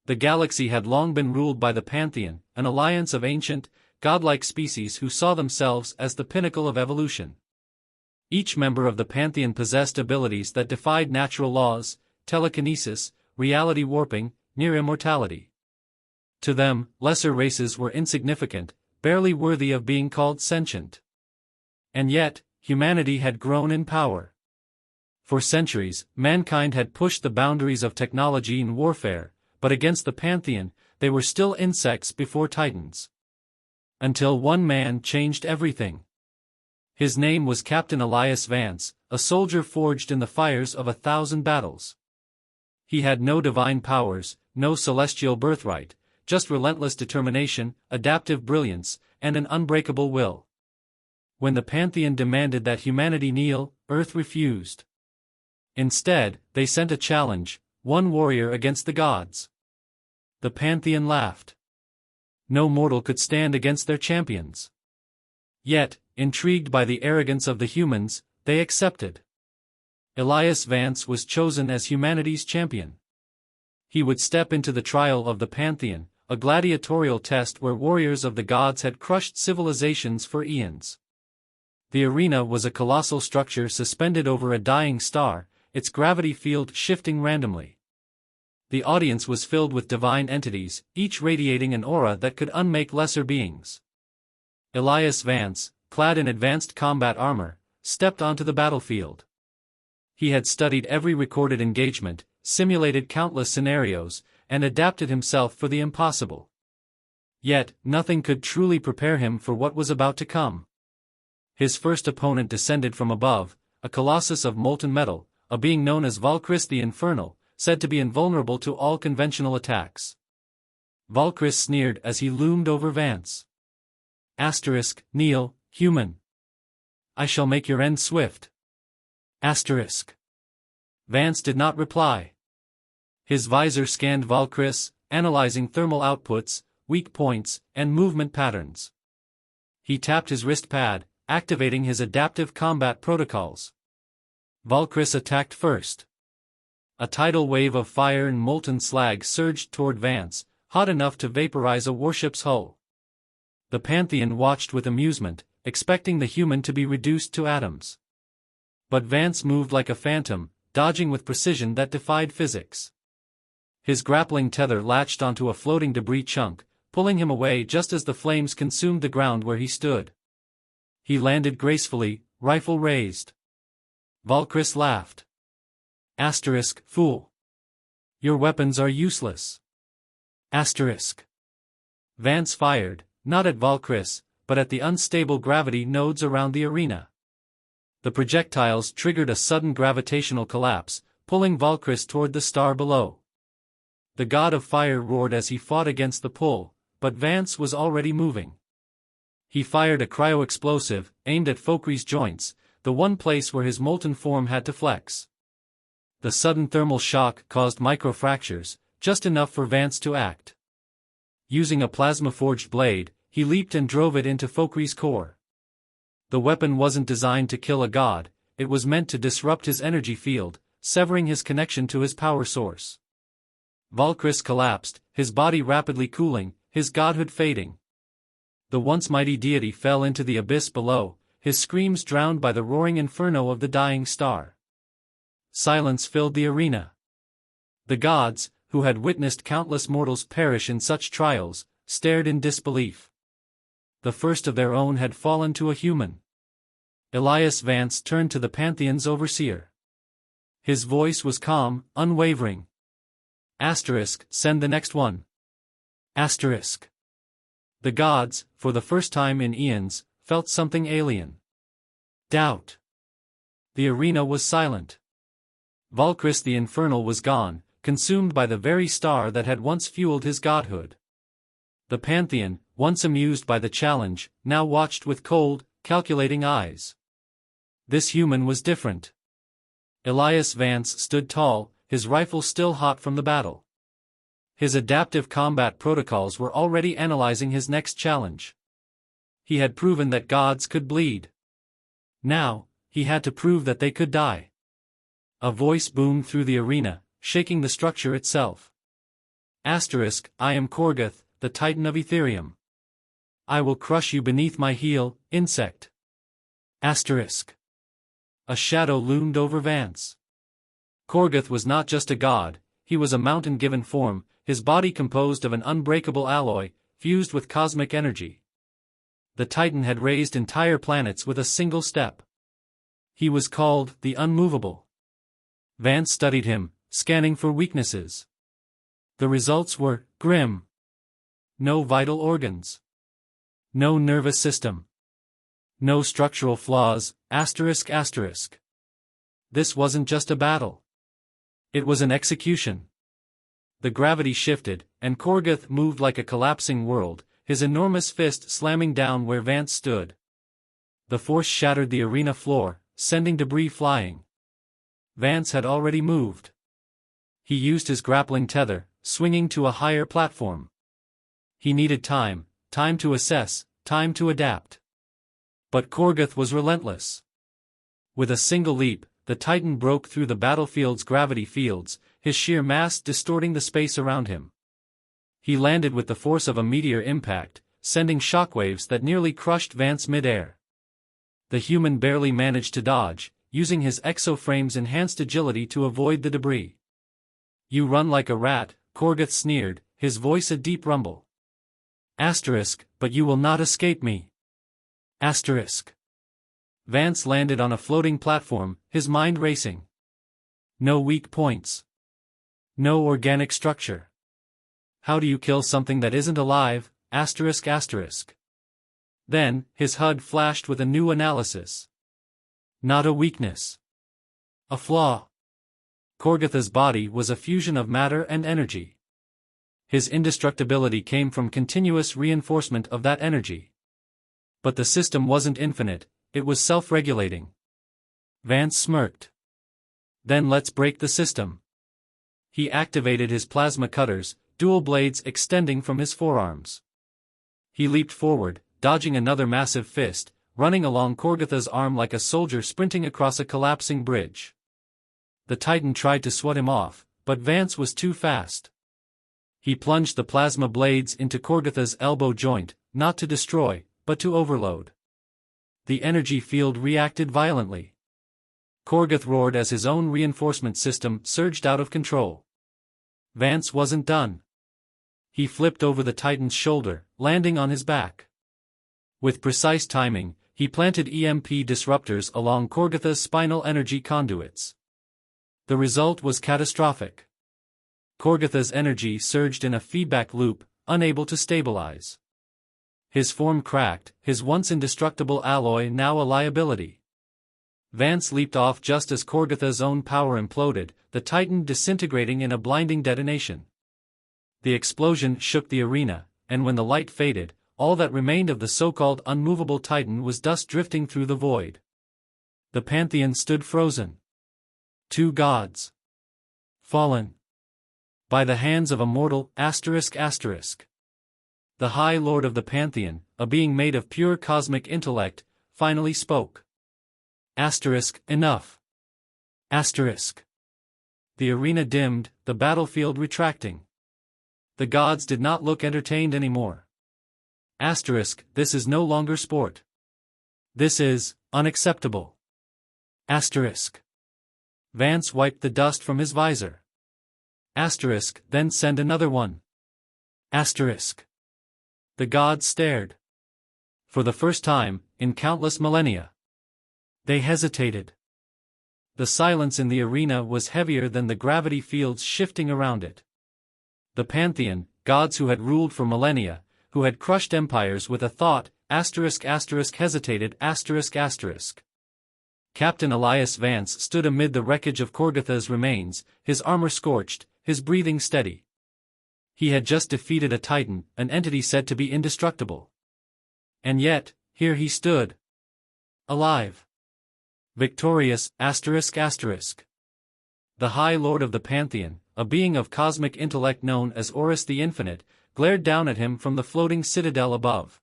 The galaxy had long been ruled by the Pantheon, an alliance of ancient, godlike species who saw themselves as the pinnacle of evolution. Each member of the Pantheon possessed abilities that defied natural laws: telekinesis, reality warping, near immortality. To them, lesser races were insignificant, barely worthy of being called sentient. And yet, humanity had grown in power. For centuries, mankind had pushed the boundaries of technology in warfare, but against the Pantheon, they were still insects before titans. Until one man changed everything. His name was Captain Elias Vance, a soldier forged in the fires of 1,000 battles. He had no divine powers, no celestial birthright, just relentless determination, adaptive brilliance, and an unbreakable will. When the Pantheon demanded that humanity kneel, Earth refused. Instead, they sent a challenge: one warrior against the gods. The Pantheon laughed. No mortal could stand against their champions. Yet, intrigued by the arrogance of the humans, they accepted. Elias Vance was chosen as humanity's champion. He would step into the trial of the Pantheon, a gladiatorial test where warriors of the gods had crushed civilizations for eons. The arena was a colossal structure suspended over a dying star, its gravity field shifting randomly. The audience was filled with divine entities, each radiating an aura that could unmake lesser beings. Elias Vance, clad in advanced combat armor, stepped onto the battlefield. He had studied every recorded engagement, simulated countless scenarios, and adapted himself for the impossible. Yet, nothing could truly prepare him for what was about to come. His first opponent descended from above, a colossus of molten metal, a being known as Valkyries the Infernal, said to be invulnerable to all conventional attacks. Valkyries sneered as he loomed over Vance. Kneel, human. I shall make your end swift. Vance did not reply. His visor scanned Valkyries, analyzing thermal outputs, weak points, and movement patterns. He tapped his wrist pad, activating his adaptive combat protocols. Valkyries attacked first. A tidal wave of fire and molten slag surged toward Vance, hot enough to vaporize a warship's hull. The Pantheon watched with amusement, expecting the human to be reduced to atoms. But Vance moved like a phantom, dodging with precision that defied physics. His grappling tether latched onto a floating debris chunk, pulling him away just as the flames consumed the ground where he stood. He landed gracefully, rifle raised. Valkyries laughed. Fool. Your weapons are useless. Vance fired, not at Valkyries, but at the unstable gravity nodes around the arena. The projectiles triggered a sudden gravitational collapse, pulling Valkyries toward the star below. The god of fire roared as he fought against the pull, but Vance was already moving. He fired a cryo-explosive, aimed at Valkyrie's joints, the one place where his molten form had to flex. The sudden thermal shock caused microfractures, just enough for Vance to act. Using a plasma-forged blade, he leaped and drove it into Valkyrie's core. The weapon wasn't designed to kill a god, it was meant to disrupt his energy field, severing his connection to his power source. Valkyries collapsed, his body rapidly cooling, his godhood fading. The once mighty deity fell into the abyss below, his screams drowned by the roaring inferno of the dying star. Silence filled the arena. The gods, who had witnessed countless mortals perish in such trials, stared in disbelief. The first of their own had fallen to a human. Elias Vance turned to the Pantheon's overseer. His voice was calm, unwavering. Send the next one. The gods, for the first time in eons, felt something alien. Doubt. The arena was silent. Valkyries the Infernal was gone, consumed by the very star that had once fueled his godhood. The Pantheon, once amused by the challenge, now watched with cold, calculating eyes. This human was different. Elias Vance stood tall, his rifle still hot from the battle. His adaptive combat protocols were already analyzing his next challenge. He had proven that gods could bleed. Now, he had to prove that they could die. A voice boomed through the arena, shaking the structure itself. I am Korgoth, the Titan of Etherium. I will crush you beneath my heel, insect. A shadow loomed over Vance. Korgoth was not just a god, he was a mountain-given form, his body composed of an unbreakable alloy, fused with cosmic energy. The Titan had raised entire planets with a single step. He was called the Unmovable. Vance studied him, scanning for weaknesses. The results were grim. No vital organs. No nervous system. No structural flaws, ***. This wasn't just a battle. It was an execution. The gravity shifted, and Korgoth moved like a collapsing world, his enormous fist slamming down where Vance stood. The force shattered the arena floor, sending debris flying. Vance had already moved. He used his grappling tether, swinging to a higher platform. He needed time to assess, time to adapt. But Korgoth was relentless. With a single leap, the Titan broke through the battlefield's gravity fields, his sheer mass distorting the space around him. He landed with the force of a meteor impact, sending shockwaves that nearly crushed Vance mid-air. The human barely managed to dodge, using his exoframe's enhanced agility to avoid the debris. "You run like a rat," Korgoth sneered, his voice a deep rumble. But you will not escape me. Vance landed on a floating platform, his mind racing. No weak points. No organic structure. How do you kill something that isn't alive? Then, his HUD flashed with a new analysis. Not a weakness. A flaw. Korgoth's body was a fusion of matter and energy. His indestructibility came from continuous reinforcement of that energy. But the system wasn't infinite, it was self-regulating. Vance smirked. Then let's break the system. He activated his plasma cutters, dual blades extending from his forearms. He leaped forward, dodging another massive fist, running along Korgoth's arm like a soldier sprinting across a collapsing bridge. The Titan tried to swat him off, but Vance was too fast. He plunged the plasma blades into Korgoth's elbow joint, not to destroy, but to overload. The energy field reacted violently. Korgoth roared as his own reinforcement system surged out of control. Vance wasn't done. He flipped over the Titan's shoulder, landing on his back. With precise timing, he planted EMP disruptors along Korgoth's spinal energy conduits. The result was catastrophic. Korgoth's energy surged in a feedback loop, unable to stabilize. His form cracked, his once indestructible alloy now a liability. Vance leaped off just as Korgoth's own power imploded, the Titan disintegrating in a blinding detonation. The explosion shook the arena, and when the light faded, all that remained of the so-called unmovable Titan was dust drifting through the void. The Pantheon stood frozen. Two gods. Fallen. By the hands of a mortal, ***. The High Lord of the Pantheon, a being made of pure cosmic intellect, finally spoke. Enough. The arena dimmed, the battlefield retracting. The gods did not look entertained anymore. This is no longer sport. This is unacceptable. Vance wiped the dust from his visor. Then send another one. The gods stared. For the first time, in countless millennia. They hesitated. The silence in the arena was heavier than the gravity fields shifting around it. The Pantheon, gods who had ruled for millennia, who had crushed empires with a thought, hesitated. Captain Elias Vance stood amid the wreckage of Korgoth's remains, his armor scorched, his breathing steady. He had just defeated a Titan, an entity said to be indestructible. And yet, here he stood. Alive. Victorious, ***. The High Lord of the Pantheon, a being of cosmic intellect known as Horus the Infinite, glared down at him from the floating citadel above.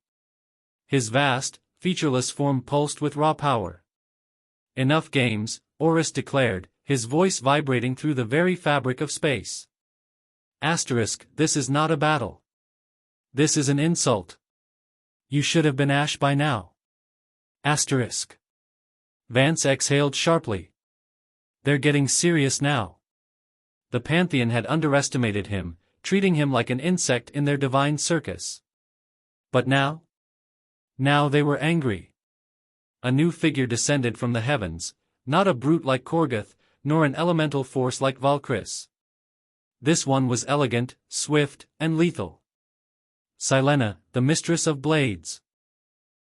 His vast, featureless form pulsed with raw power. Enough games, Horus declared, his voice vibrating through the very fabric of space. This is not a battle. This is an insult. You should have been Ash by now. Vance exhaled sharply. They're getting serious now. The Pantheon had underestimated him, treating him like an insect in their divine circus. But now? Now they were angry. A new figure descended from the heavens, not a brute like Korgoth, nor an elemental force like Valkyris. This one was elegant, swift, and lethal. Silena, the mistress of blades.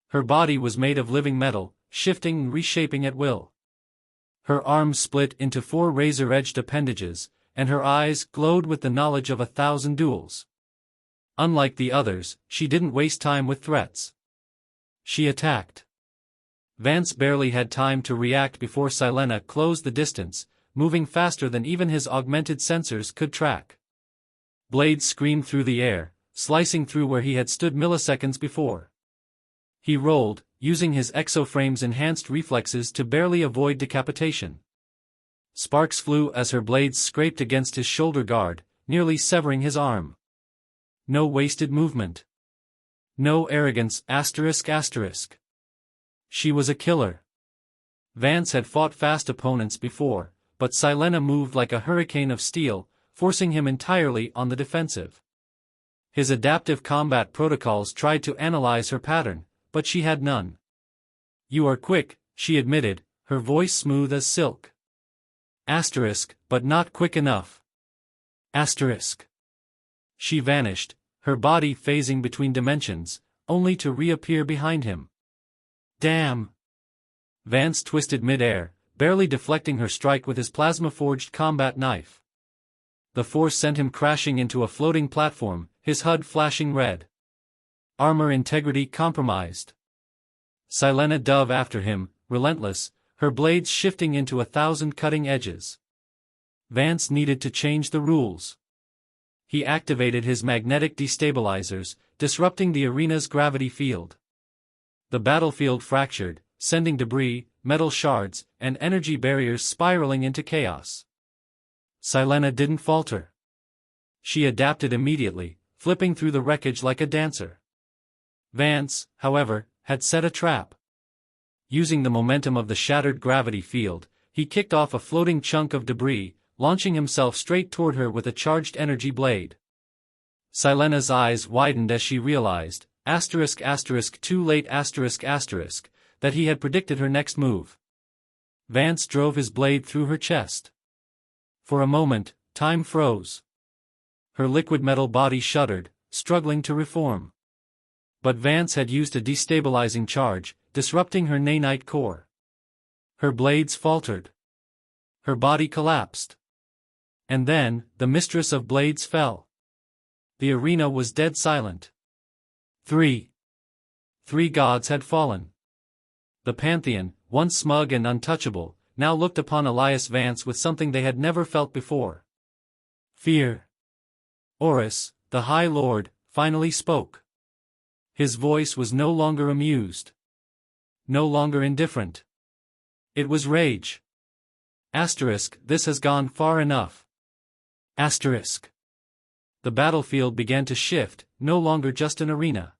Her body was made of living metal, shifting and reshaping at will. Her arms split into 4 razor-edged appendages, and her eyes glowed with the knowledge of 1,000 duels. Unlike the others, she didn't waste time with threats. She attacked. Vance barely had time to react before Silena closed the distance, moving faster than even his augmented sensors could track. Blades screamed through the air, slicing through where he had stood milliseconds before. He rolled, using his exoframe's enhanced reflexes to barely avoid decapitation. Sparks flew as her blades scraped against his shoulder guard, nearly severing his arm. No wasted movement. No arrogance. She was a killer. Vance had fought fast opponents before, but Silena moved like a hurricane of steel, forcing him entirely on the defensive. His adaptive combat protocols tried to analyze her pattern, but she had none. You are quick, she admitted, her voice smooth as silk. But not quick enough. She vanished, her body phasing between dimensions, only to reappear behind him. Damn! Vance twisted mid-air, barely deflecting her strike with his plasma-forged combat knife. The force sent him crashing into a floating platform, his HUD flashing red. Armor integrity compromised. Silena dove after him, relentless, her blades shifting into 1,000 cutting edges. Vance needed to change the rules. He activated his magnetic destabilizers, disrupting the arena's gravity field. The battlefield fractured, sending debris, metal shards, and energy barriers spiraling into chaos. Silena didn't falter. She adapted immediately, flipping through the wreckage like a dancer. Vance, however, had set a trap. Using the momentum of the shattered gravity field, he kicked off a floating chunk of debris, launching himself straight toward her with a charged energy blade. Silena's eyes widened as she realized, too late that he had predicted her next move. Vance drove his blade through her chest. For a moment, time froze. Her liquid metal body shuddered, struggling to reform. But Vance had used a destabilizing charge, disrupting her nanite core. Her blades faltered. Her body collapsed. And then, the mistress of blades fell. The arena was dead silent. 3 gods had fallen. The Pantheon, once smug and untouchable, now looked upon Elias Vance with something they had never felt before. Fear. Horus, the High Lord, finally spoke. His voice was no longer amused. No longer indifferent. It was rage. This has gone far enough. The battlefield began to shift, no longer just an arena.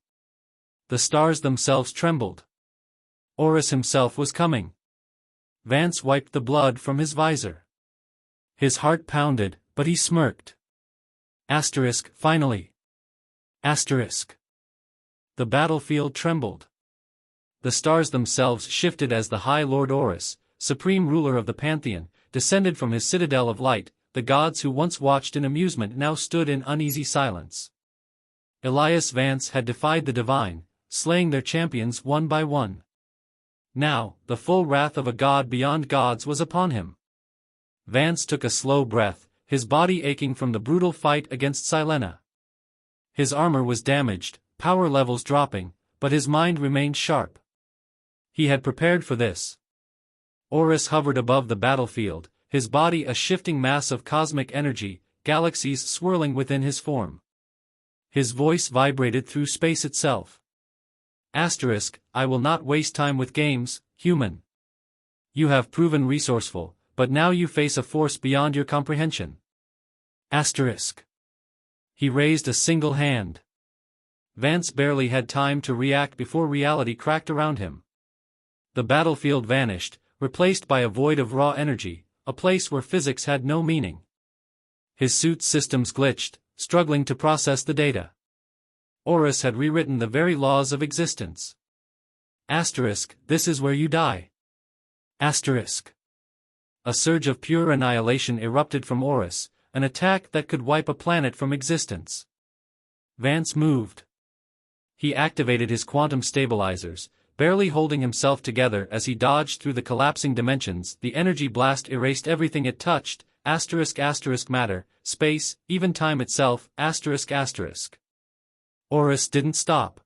The stars themselves trembled. Horus himself was coming. Vance wiped the blood from his visor. His heart pounded, but he smirked. Finally. The battlefield trembled. The stars themselves shifted as the High Lord Horus, supreme ruler of the Pantheon, descended from his citadel of light. The gods who once watched in amusement now stood in uneasy silence. Elias Vance had defied the divine, slaying their champions one by one. Now, the full wrath of a god beyond gods was upon him. Vance took a slow breath, his body aching from the brutal fight against Silena. His armor was damaged, power levels dropping, but his mind remained sharp. He had prepared for this. Horus hovered above the battlefield, his body a shifting mass of cosmic energy, galaxies swirling within his form. His voice vibrated through space itself. I will not waste time with games, human. You have proven resourceful, but now you face a force beyond your comprehension. He raised a single hand. Vance barely had time to react before reality cracked around him. The battlefield vanished, replaced by a void of raw energy, a place where physics had no meaning. His suit's systems glitched, struggling to process the data. Horus had rewritten the very laws of existence. This is where you die. A surge of pure annihilation erupted from Horus, an attack that could wipe a planet from existence. Vance moved. He activated his quantum stabilizers, barely holding himself together as he dodged through the collapsing dimensions. The energy blast erased everything it touched, matter, space, even time itself, Horus didn't stop.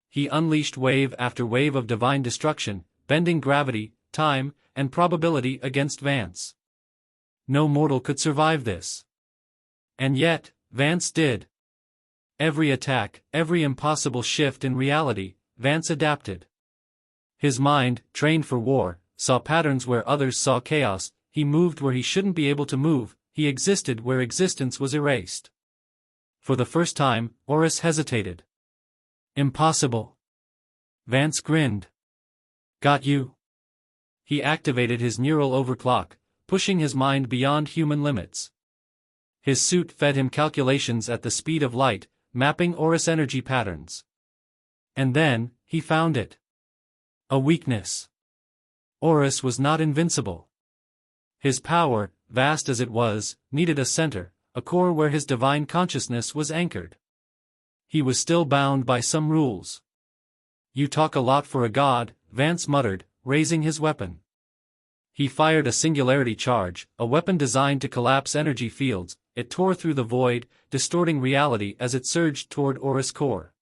He unleashed wave after wave of divine destruction, bending gravity, time, and probability against Vance. No mortal could survive this. And yet, Vance did. Every attack, every impossible shift in reality, Vance adapted. His mind, trained for war, saw patterns where others saw chaos. He moved where he shouldn't be able to move, he existed where existence was erased. For the first time, Horus hesitated. Impossible. Vance grinned. Got you. He activated his neural overclock, pushing his mind beyond human limits. His suit fed him calculations at the speed of light, mapping Horus energy patterns. And then, he found it. A weakness. Horus was not invincible. His power, vast as it was, needed a center, a core where his divine consciousness was anchored. He was still bound by some rules. You talk a lot for a god, Vance muttered, raising his weapon. He fired a singularity charge, a weapon designed to collapse energy fields. It tore through the void, distorting reality as it surged toward Horus' core.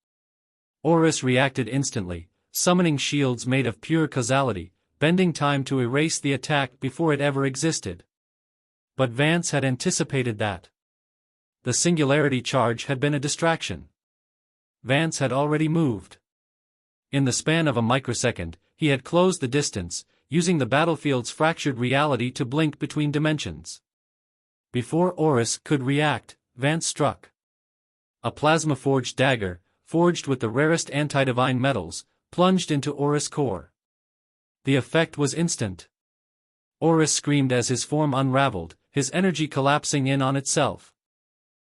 Horus reacted instantly, summoning shields made of pure causality, bending time to erase the attack before it ever existed. But Vance had anticipated that. The singularity charge had been a distraction. Vance had already moved. In the span of a microsecond, he had closed the distance, using the battlefield's fractured reality to blink between dimensions. Before Horus could react, Vance struck. A plasma-forged dagger, forged with the rarest anti-divine metals, plunged into Horus' core. The effect was instant. Horus screamed as his form unraveled, his energy collapsing in on itself.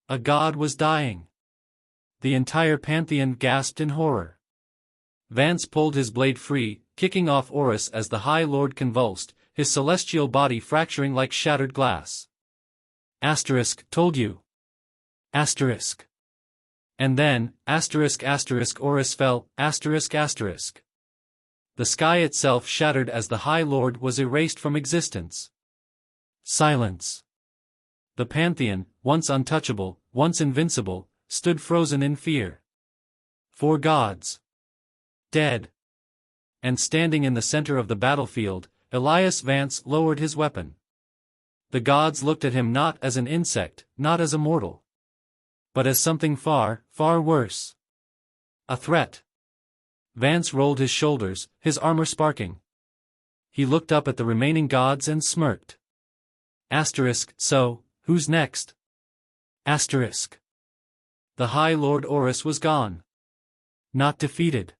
A god was dying. The entire pantheon gasped in horror. Vance pulled his blade free, kicking off Horus as the High Lord convulsed, his celestial body fracturing like shattered glass. Told you. And then, Horus fell, The sky itself shattered as the High Lord was erased from existence. Silence. The Pantheon, once untouchable, once invincible, stood frozen in fear. 4 gods. Dead. And standing in the center of the battlefield, Elias Vance lowered his weapon. The gods looked at him not as an insect, not as a mortal, but as something far, far worse. A threat. Vance rolled his shoulders, his armor sparking. He looked up at the remaining gods and smirked. So, who's next? The High Lord Horus was gone. Not defeated.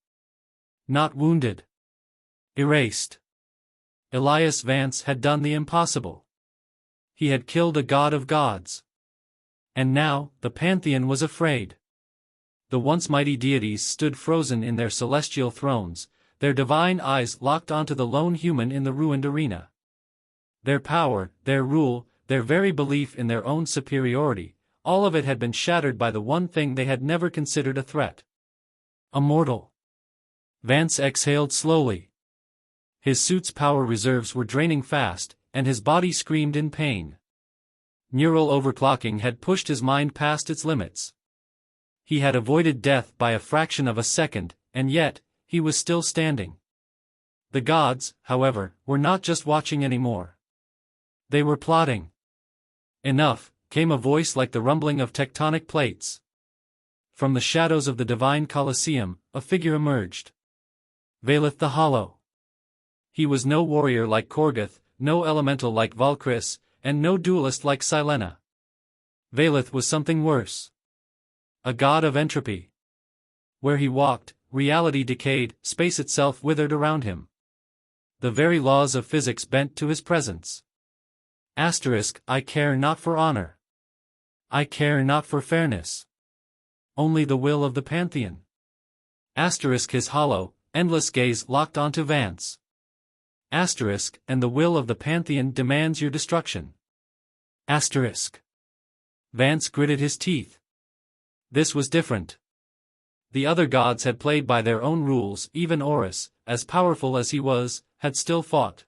Not wounded. Erased. Elias Vance had done the impossible. He had killed a god of gods. And now, the Pantheon was afraid. The once mighty deities stood frozen in their celestial thrones, their divine eyes locked onto the lone human in the ruined arena. Their power, their rule, their very belief in their own superiority, all of it had been shattered by the one thing they had never considered a threat. A mortal. Vance exhaled slowly. His suit's power reserves were draining fast, and his body screamed in pain. Neural overclocking had pushed his mind past its limits. He had avoided death by a fraction of a second, and yet, he was still standing. The gods, however, were not just watching anymore. They were plotting. Enough, came a voice like the rumbling of tectonic plates. From the shadows of the divine Colosseum, a figure emerged. Valeth the Hollow. He was no warrior like Korgoth, no elemental like Valkyris, and no duelist like Silena. Valeth was something worse. A god of entropy. Where he walked, reality decayed, space itself withered around him. The very laws of physics bent to his presence. I care not for honor. I care not for fairness. Only the will of the Pantheon. His hollow, endless gaze locked onto Vance. And the will of the Pantheon demands your destruction. Vance gritted his teeth. This was different. The other gods had played by their own rules, even Horus, as powerful as he was, had still fought.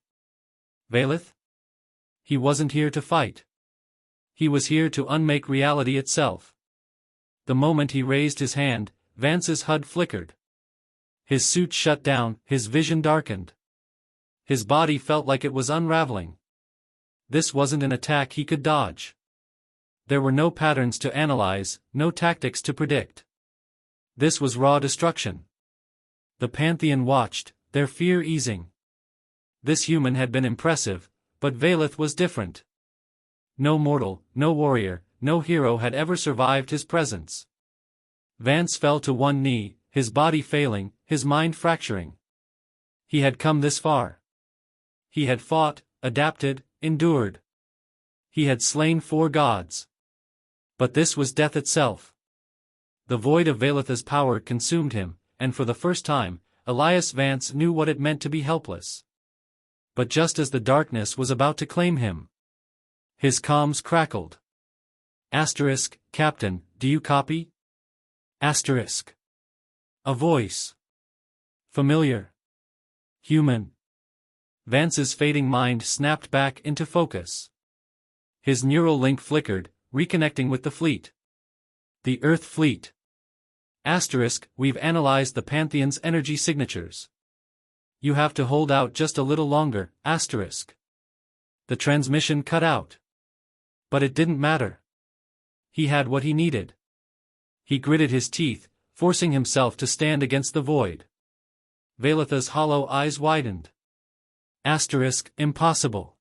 Velith? He wasn't here to fight. He was here to unmake reality itself. The moment he raised his hand, Vance's HUD flickered. His suit shut down, his vision darkened. His body felt like it was unraveling. This wasn't an attack he could dodge. There were no patterns to analyze, no tactics to predict. This was raw destruction. The Pantheon watched, their fear easing. This human had been impressive, but Velith was different. No mortal, no warrior, no hero had ever survived his presence. Vance fell to one knee, his body failing, his mind fracturing. He had come this far. He had fought, adapted, endured. He had slain 4 gods. But this was death itself. The void of Velith's power consumed him, and for the first time, Elias Vance knew what it meant to be helpless. But just as the darkness was about to claim him, his comms crackled. Captain, do you copy? A voice. Familiar. Human. Vance's fading mind snapped back into focus. His neural link flickered, reconnecting with the fleet. The Earth Fleet. We've analyzed the Pantheon's energy signatures. You have to hold out just a little longer, The transmission cut out. But it didn't matter. He had what he needed. He gritted his teeth, forcing himself to stand against the void. Velith's hollow eyes widened. Impossible.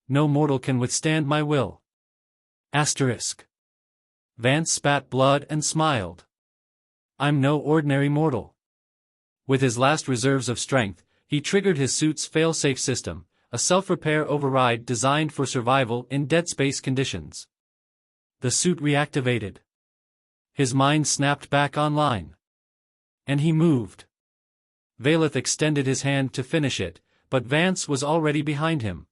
No mortal can withstand my will. Vance spat blood and smiled. I'm no ordinary mortal. With his last reserves of strength, he triggered his suit's fail-safe system, a self-repair override designed for survival in dead space conditions. The suit reactivated. His mind snapped back online. And he moved. Velith extended his hand to finish it, but Vance was already behind him.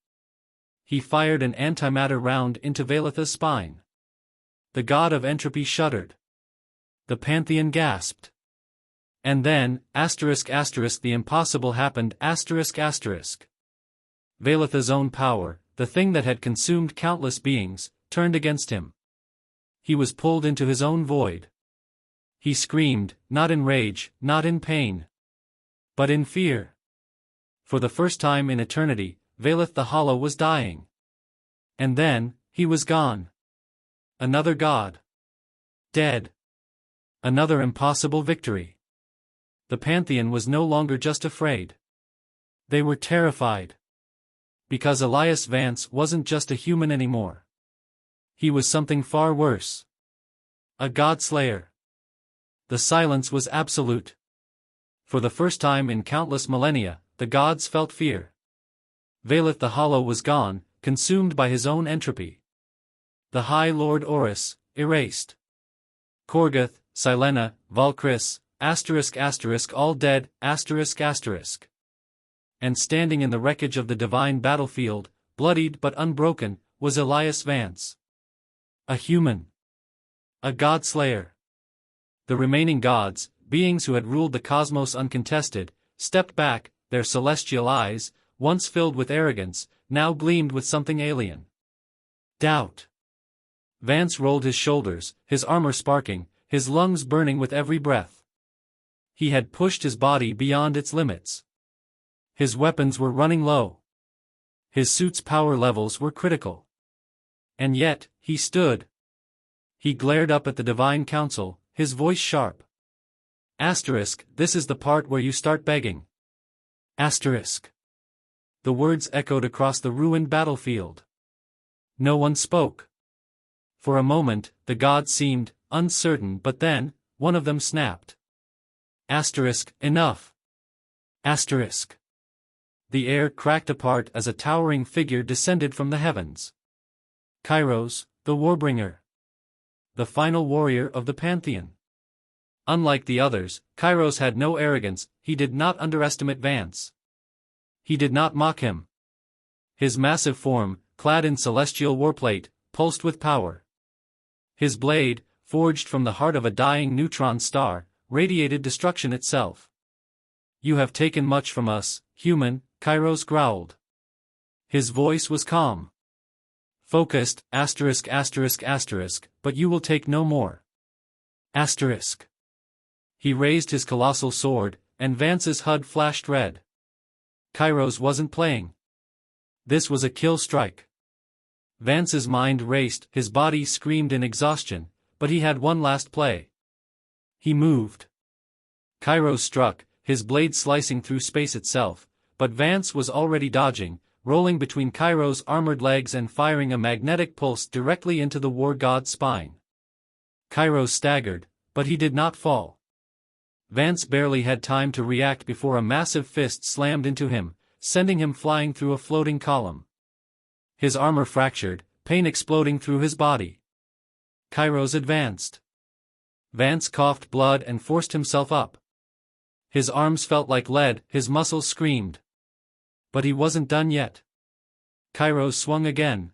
He fired an antimatter round into Velith's spine. The god of entropy shuddered. The Pantheon gasped. And then, the impossible happened, Velith's own power, the thing that had consumed countless beings, turned against him. He was pulled into his own void. He screamed, not in rage, not in pain, but in fear. For the first time in eternity, Velith the Hollow was dying. And then, he was gone. Another god. Dead. Another impossible victory. The Pantheon was no longer just afraid. They were terrified. Because Elias Vance wasn't just a human anymore. He was something far worse. A god-slayer. The silence was absolute. For the first time in countless millennia, the gods felt fear. Velith the Hollow was gone, consumed by his own entropy. The High Lord Horus, erased. Korgoth, Silena, Valkyris, all dead, And standing in the wreckage of the divine battlefield, bloodied but unbroken, was Elias Vance. A human. A god-slayer. The remaining gods, beings who had ruled the cosmos uncontested, stepped back, their celestial eyes, once filled with arrogance, now gleamed with something alien. Doubt. Vance rolled his shoulders, his armor sparking, his lungs burning with every breath. He had pushed his body beyond its limits. His weapons were running low. His suit's power levels were critical. And yet, he stood. He glared up at the Divine Council, his voice sharp. This is the part where you start begging. The words echoed across the ruined battlefield. No one spoke. For a moment, the gods seemed uncertain, but then, one of them snapped. Enough. The air cracked apart as a towering figure descended from the heavens. Kairos, the Warbringer. The final warrior of the Pantheon. Unlike the others, Kairos had no arrogance. He did not underestimate Vance. He did not mock him. His massive form, clad in celestial warplate, pulsed with power. His blade, forged from the heart of a dying neutron star, radiated destruction itself. You have taken much from us, human, Kairos growled. His voice was calm. Focused, but you will take no more. He raised his colossal sword, and Vance's HUD flashed red. Kairos wasn't playing. This was a kill strike. Vance's mind raced, his body screamed in exhaustion, but he had one last play. He moved. Kairos struck, his blade slicing through space itself, but Vance was already dodging, rolling between Kairos' armored legs and firing a magnetic pulse directly into the war god's spine. Kairos staggered, but he did not fall. Vance barely had time to react before a massive fist slammed into him, sending him flying through a floating column. His armor fractured, pain exploding through his body. Kairos advanced. Vance coughed blood and forced himself up. His arms felt like lead, his muscles screamed. But he wasn't done yet. Kairos swung again.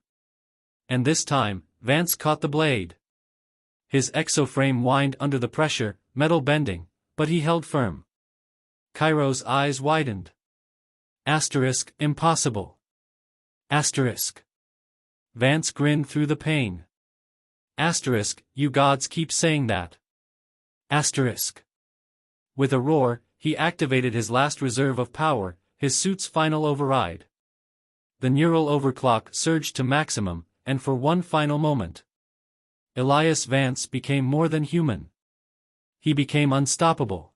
And this time, Vance caught the blade. His exoframe whined under the pressure, metal bending, but he held firm. Kairos' eyes widened. Impossible. Vance grinned through the pain. You gods keep saying that. With a roar, he activated his last reserve of power, his suit's final override. The neural overclock surged to maximum, and for one final moment, Elias Vance became more than human. He became unstoppable.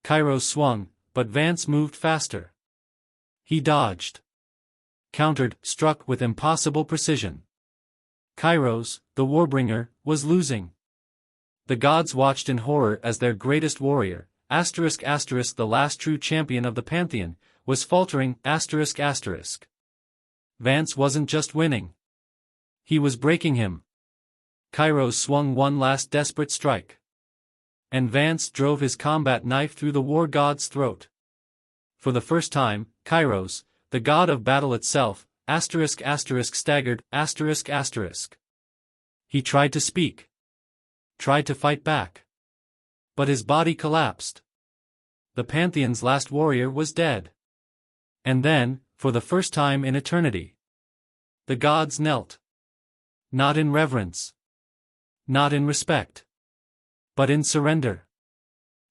Kairos swung, but Vance moved faster. He dodged. Countered, struck with impossible precision. Kairos, the Warbringer, was losing. The gods watched in horror as their greatest warrior, the last true champion of the Pantheon, was faltering, Vance wasn't just winning. He was breaking him. Kairos swung one last desperate strike. And Vance drove his combat knife through the war god's throat. For the first time, Kairos, the god of battle itself, staggered, He tried to speak. Tried to fight back. But his body collapsed. The Pantheon's last warrior was dead. And then, for the first time in eternity, the gods knelt. Not in reverence. Not in respect. But in surrender.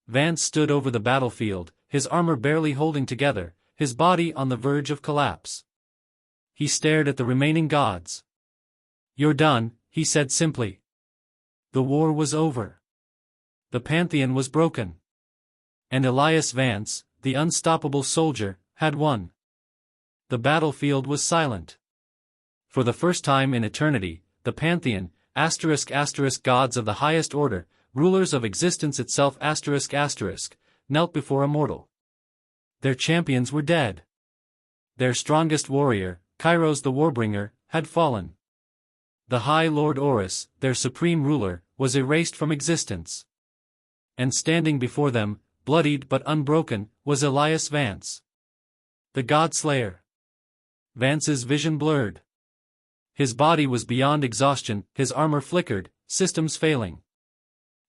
Vance stood over the battlefield, his armor barely holding together, his body on the verge of collapse. He stared at the remaining gods. "You're done," he said simply. The war was over. The Pantheon was broken. And Elias Vance, the unstoppable soldier, had won. The battlefield was silent. For the first time in eternity, the Pantheon, gods of the highest order, rulers of existence itself knelt before a mortal. Their champions were dead. Their strongest warrior, Kairos the Warbringer, had fallen. The High Lord Horus, their supreme ruler, was erased from existence. And standing before them, bloodied but unbroken, was Elias Vance. The God-Slayer. Vance's vision blurred. His body was beyond exhaustion, his armor flickered, systems failing.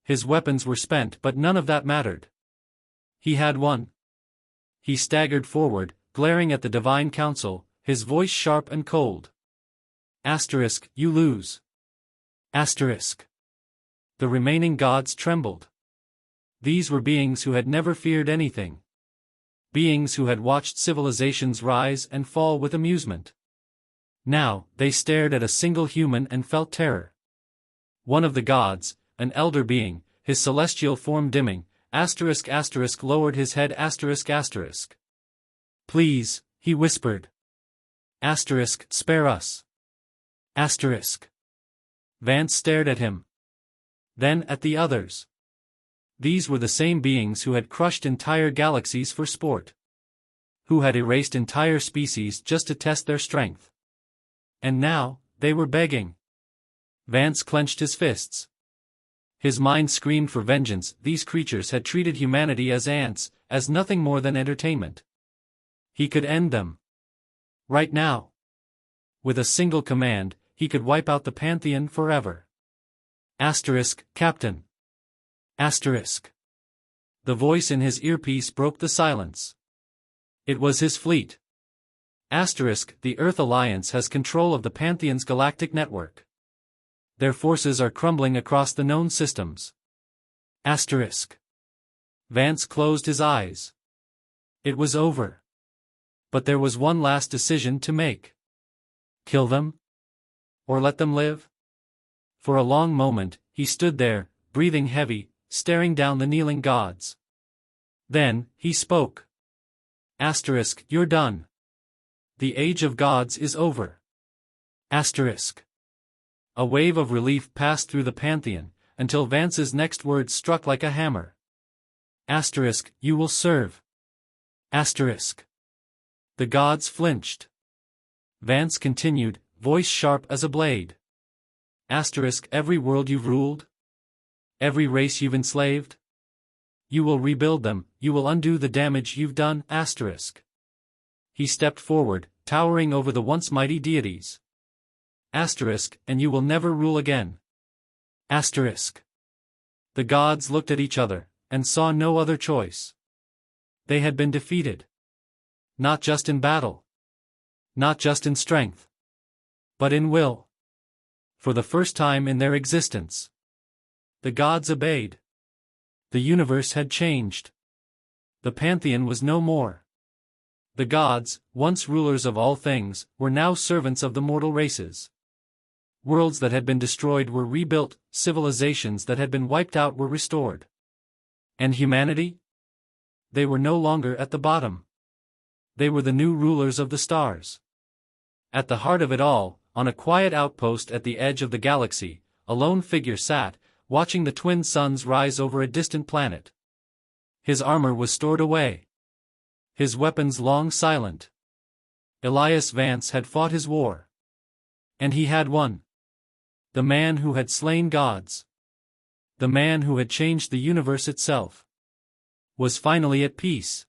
His weapons were spent, but none of that mattered. He had won. He staggered forward, glaring at the divine council, his voice sharp and cold. You lose. The remaining gods trembled. These were beings who had never feared anything. Beings who had watched civilizations rise and fall with amusement. Now, they stared at a single human and felt terror. One of the gods, an elder being, his celestial form dimming, lowered his head "Please," he whispered. "Spare us." Vance stared at him. then at the others. These were the same beings who had crushed entire galaxies for sport. Who had erased entire species just to test their strength. And now, they were begging. Vance clenched his fists. His mind screamed for vengeance. These creatures had treated humanity as ants, as nothing more than entertainment. He could end them. Right now. With a single command, he could wipe out the Pantheon forever. Captain. The voice in his earpiece broke the silence. It was his fleet. The Earth Alliance has control of the Pantheon's galactic network. Their forces are crumbling across the known systems. Vance closed his eyes. It was over. But there was one last decision to make. Kill them? Or let them live? For a long moment, he stood there, breathing heavy, staring down the kneeling gods. Then, he spoke. You're done. The age of gods is over. A wave of relief passed through the Pantheon, until Vance's next words struck like a hammer. You will serve. The gods flinched. Vance continued, voice sharp as a blade. Every world you've ruled? Every race you've enslaved? You will rebuild them, you will undo the damage you've done. He stepped forward, towering over the once mighty deities. And you will never rule again. The gods looked at each other, and saw no other choice. They had been defeated. Not just in battle. Not just in strength. But in will. For the first time in their existence. The gods obeyed. The universe had changed. The Pantheon was no more. The gods, once rulers of all things, were now servants of the mortal races. Worlds that had been destroyed were rebuilt, civilizations that had been wiped out were restored. And humanity? They were no longer at the bottom. They were the new rulers of the stars. At the heart of it all, on a quiet outpost at the edge of the galaxy, a lone figure sat, watching the twin suns rise over a distant planet. His armor was stored away. His weapons long silent. Elias Vance had fought his war. And he had won. The man who had slain gods. The man who had changed the universe itself. Was finally at peace.